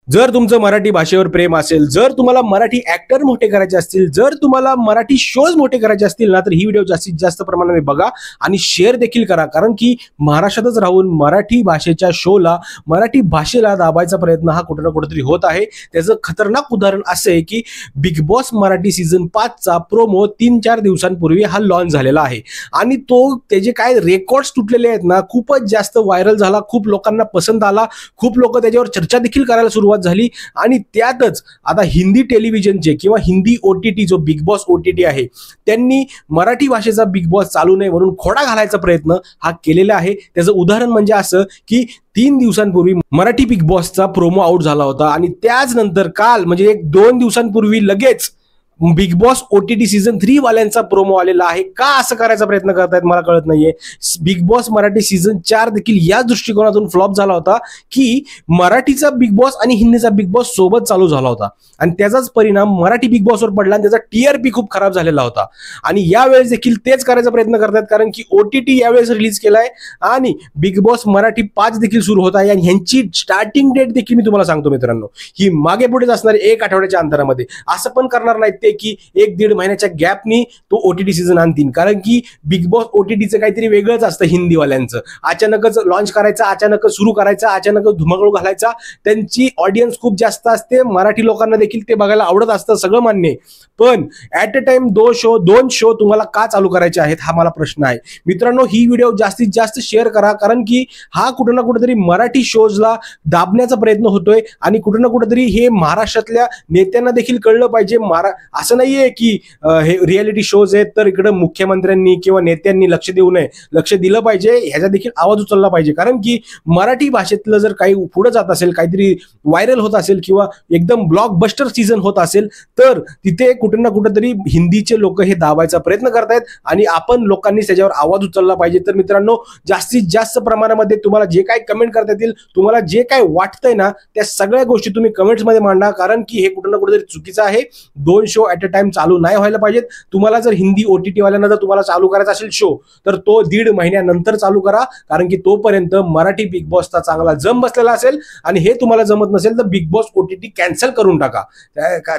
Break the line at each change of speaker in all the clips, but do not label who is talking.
जर तुमचं मराठी भाषेवर प्रेम असेल, जर तुम्हाला मराठी ऍक्टर मोठे करायचे असतील, जर तुम्हाला मराठी शोज मोठे करायचे असतील ना, तर ही व्हिडिओ जास्तीत जास्त प्रमाणात बघा आणि शेअर देखील करा. कारण की महाराष्ट्रातच राहून मराठी भाषेच्या शोला, मराठी भाषेला दाबायचा प्रयत्न हा कुठे ना कुठेतरी होत आहे. त्याचं खतरनाक उदाहरण असं आहे की बिग बॉस मराठी सीझन 5 चा प्रोमो 3-4 दिवसांपूर्वी हा लॉन्च झालेला आहे आणि त्याचे काय रेकॉर्ड्स तुटलेले आहेत ना, खूपच जास्त व्हायरल झाला, खूप लोकांना पसंत आला, खूप लोक त्याच्यावर चर्चा देखील करायला सुरुवात झाली. आणि त्यातच आता हिंदी टेलिव्हिजनचे किंवा हिंदी OTT जो बिग बॉस OTT आहे, त्यांनी मराठी भाषेचा बिग बॉस चालू नये म्हणून खोडा घालायचा प्रयत्न हा केलेला आहे. त्याचं उदाहरण म्हणजे असं की 3 दिवसांपूर्वी मराठी बिग बॉसचा प्रोमो आउट झाला होता आणि त्याच नंतर काल म्हणजे 1-2 दिवसांपूर्वी लगेच बिग बॉस OTT सीझन 3 वाल्यांचा प्रोमो आलेला आहे. का असं करायचा प्रयत्न करतायत मला कळत नाहीये. बिग बॉस मराठी सीझन 4 देखील याच दृष्टिकोनातून फ्लॉप झाला होता की मराठीचा बिग बॉस आणि हिंदीचा बिग बॉस सोबत चालू झाला होता आणि त्याचाच परिणाम मराठी बिग बॉसवर पडला आणि त्याचा TRP खूप खराब झालेला होता. आणि यावेळेस देखील तेच करायचा प्रयत्न करतात कारण की OTT यावेळेस रिलीज केलाय आणि बिग बॉस मराठी 5 देखील सुरू होत आहे आणि ह्यांची स्टार्टिंग डेट देखील मी तुम्हाला सांगतो मित्रांनो, ही मागे पुढेच असणार 1 आठवड्याच्या अंतरामध्ये. असं पण करणार नाहीत की 1-1.5 महिन्याच्या गॅपनी तो OTT सीझन आणतील, कारण की बिग बॉस OTTचं काहीतरी वेगळंच असतं हिंदीवाल्यांचं. अचानकच लॉन्च करायचं, अचानकच सुरू करायचं, अचानकच धुमाकूळ घालायचा. त्यांची ऑडियन्स खूप जास्त असते, मराठी लोकांना देखील ते बघायला आवडत असतं, सगळं मान्य आहे. पण ऍट अ टाइम 2 शो तुम्हाला का चालू करायचे आहेत हा मला प्रश्न आहे. मित्रांनो, ही व्हिडिओ जास्तीत जास्त शेअर करा, कारण की हा कुठं ना कुठेतरी मराठी शोजला दाबण्याचा प्रयत्न होतोय आणि कुठं ना कुठेतरी हे महाराष्ट्रातल्या नेत्यांना देखील कळलं पाहिजे. असं नाहीये की हे रियालिटी शोज आहेत तर इकडे मुख्यमंत्र्यांनी किंवा नेत्यांनी लक्ष देऊ नये, लक्ष दिलं पाहिजे, ह्याचा देखील आवाज उचलला पाहिजे. कारण की मराठी भाषेतलं जर काही पुढे जात असेल, काहीतरी व्हायरल होत असेल किंवा एकदम ब्लॉकबस्टर सीझन होत असेल, तर तिथे कुठे ना कुठेतरी हिंदीचे लोक हे दाबायचा प्रयत्न करतायत आणि आपण लोकांनी त्याच्यावर आवाज उचलला पाहिजे. तर मित्रांनो, जास्तीत जास्त प्रमाणामध्ये तुम्हाला जे काही कमेंट करता येतील, तुम्हाला जे काही वाटतंय ना, त्या सगळ्या गोष्टी तुम्ही कमेंट्समध्ये मांडा, कारण की हे कुठे ना कुठेतरी चुकीचं आहे. 2 शो ऍट अ टाइम चालू नाही व्हायला पाहिजेत. तुम्हाला जर हिंदी OTT वाल्यांना जर तुम्हाला चालू करायचा असेल शो, तर तो 1.5 महिन्यानंतर चालू करा, कारण की तोपर्यंत मराठी बिग बॉसचा चांगला जम बसलेला असेल आणि हे तुम्हाला जमत नसेल तर बिग बॉस OTT कॅन्सल करून टाका.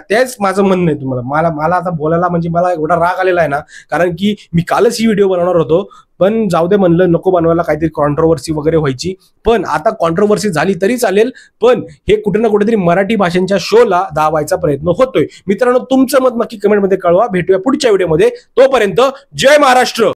तेच माझं म्हणणं आहे तुम्हाला. मला आता बोलायला म्हणजे मला एवढा राग आलेला आहे ना, कारण की मी कालच ही व्हिडिओ बनवणार होतो, पण जाऊ दे म्हणलं, नको बनवायला, काहीतरी कॉन्ट्रोवर्सी वगैरे व्हायची. पण आता कॉन्ट्रोवर्सी झाली तरी चालेल, पण हे कुठे ना कुठेतरी मराठी भाषेच्या शोला दाबायचा प्रयत्न होतोय. मित्रांनो, तुमचं मत नक्की कमेंटमध्ये कळवा. भेटूया पुढच्या व्हिडिओमध्ये. तोपर्यंत जय महाराष्ट्र.